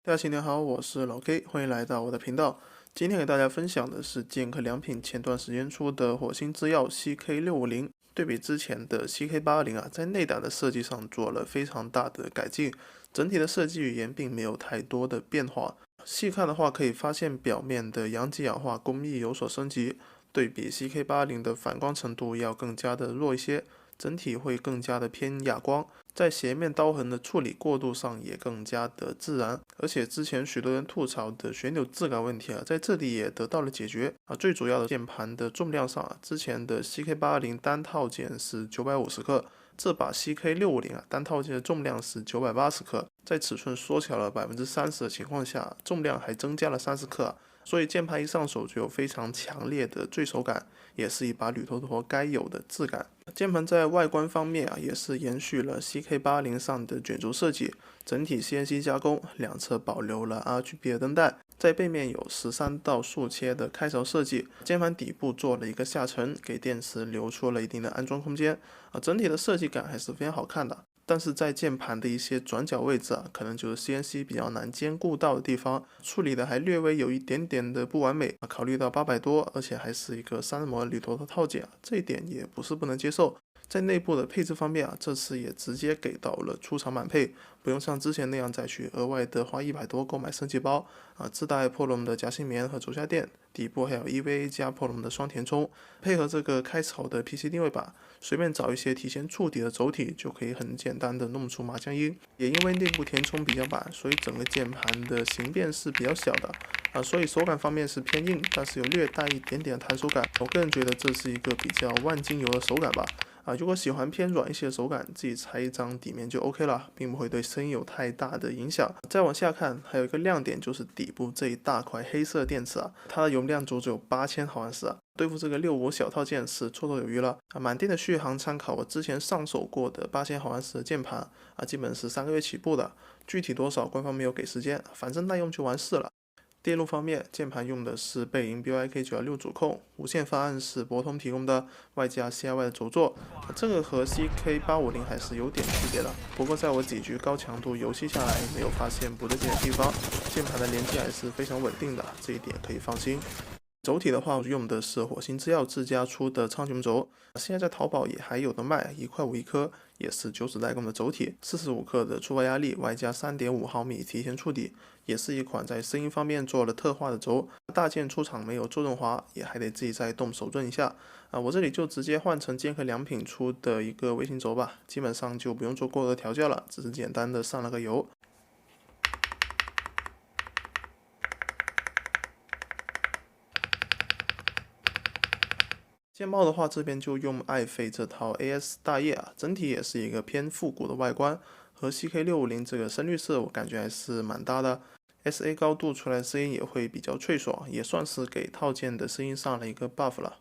大家新年好，我是老 K，欢迎来到我的频道。今天给大家分享的是健客良品前段时间出的火星制药 CK650，对比之前的 CK80啊，在内胆的设计上做了非常大的改进，整体的设计语言并没有太多的变化。细看的话，可以发现表面的阳极氧化工艺有所升级，对比 CK80的反光程度要更加的弱一些，整体会更加的偏哑光。在斜面刀痕的处理过渡上也更加的自然，而且之前许多人吐槽的旋钮质感问题在这里也得到了解决最主要的键盘的重量上之前的 CK80单套件是950克，这把 CK650单套件的重量是980克，在尺寸缩小了30%的情况下，重量还增加了30克所以键盘一上手就有非常强烈的坠手感，也是一把铝头陀该有的质感。键盘在外观方面也是延续了 CK80上的卷轴设计，整体 CNC 加工，两侧保留了 RGB 的灯带，在背面有13道竖切的开槽设计，键盘底部做了一个下沉，给电池留出了一定的安装空间整体的设计感还是非常好看的。但是在键盘的一些转角位置可能就是 CNC 比较难兼顾到的地方，处理的还略微有一点点的不完美考虑到800多，而且还是一个3模铝头的套件这一点也不是不能接受。在内部的配置方面这次也直接给到了出厂满配，不用像之前那样再去额外的花100多购买升级包自带破龙的夹心棉和轴下垫，底部还有 EVA 加破龙的双填充，配合这个开槽的 PC 定位把，随便找一些提前触底的轴体就可以很简单的弄出麻将音。也因为内部填充比较板，所以整个键盘的形变是比较小的所以手感方面是偏硬，但是有略带一点点弹手感，我个人觉得这是一个比较万金油的手感吧如果喜欢偏软一些的手感，自己裁一张底面就 OK 了，并不会对声音有太大的影响。再往下看，还有一个亮点就是底部这一大块黑色电池它的容量足足有8000毫安时对付这个65小套件是绰绰有余了满电的续航参考我之前上手过的8000毫安时的键盘基本是3个月起步的，具体多少官方没有给时间，反正耐用就完事了。电路方面，键盘用的是贝银 BYK916主控，无线方案是博通提供的，外加 CIY 的轴座这个和 CK850 还是有点区别的。不过在我几局高强度游戏下来，没有发现不对劲的地方，键盘的连接还是非常稳定的，这一点可以放心。轴体的话，我用的是火星制药自家出的苍穹轴，现在在淘宝也还有的卖，1块5一颗，也是90代工的轴体，45克的触发压力，外加3.5毫米提前触底，也是一款在声音方面做了特化的轴。大件出厂没有做润滑，也还得自己再动手润一下我这里就直接换成健客良品出的一个微型轴吧，基本上就不用做过多的调教了，只是简单的上了个油。键帽的话，这边就用爱飞这套 AS 大叶整体也是一个偏复古的外观，和 CK650 这个深绿色我感觉还是蛮搭的。SA 高度出来声音也会比较脆爽，也算是给套件的声音上了一个 buff 了。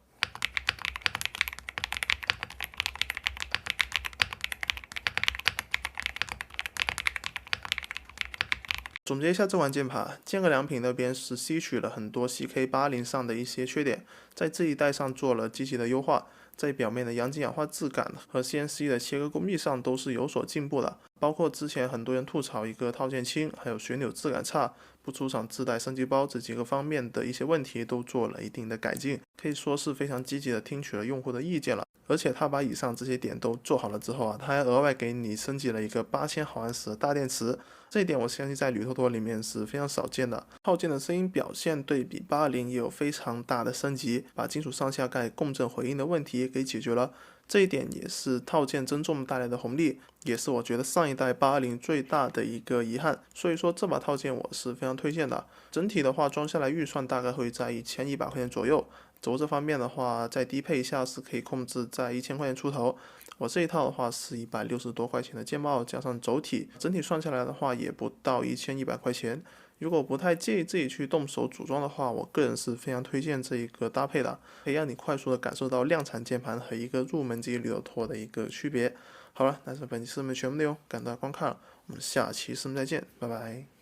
总结一下这款键盘，健客良品那边是吸取了很多 CK80 上的一些缺点，在这一代上做了积极的优化，在表面的阳极氧化质感和 CNC 的切割工艺上都是有所进步的，包括之前很多人吐槽一个套件轻，还有旋钮质感差，不出厂自带升级包这几个方面的一些问题都做了一定的改进，可以说是非常积极的听取了用户的意见了。而且他把以上这些点都做好了之后他还额外给你升级了一个8000毫安时的大电池，这一点我相信在铝头陀里面是非常少见的。套件的声音表现对比80也有非常大的升级，把金属上下盖共振回音的问题也给解决了，这一点也是套件增重带来的红利，也是我觉得上一代80最大的一个遗憾，所以说这把套件我是非常推荐的。整体的话装下来预算大概会在1100块钱左右，轴这方面的话再低配一下是可以控制在1000块钱出头。我这一套的话是160多块钱的键帽加上轴体，整体算下来的话也不到1100块钱。如果不太介意自己去动手组装的话，我个人是非常推荐这一个搭配的，可以让你快速的感受到量产键盘和一个入门级铝头陀的一个区别。好了，那是本期视频全部内容，感谢大家观看，我们下期视频再见，拜拜。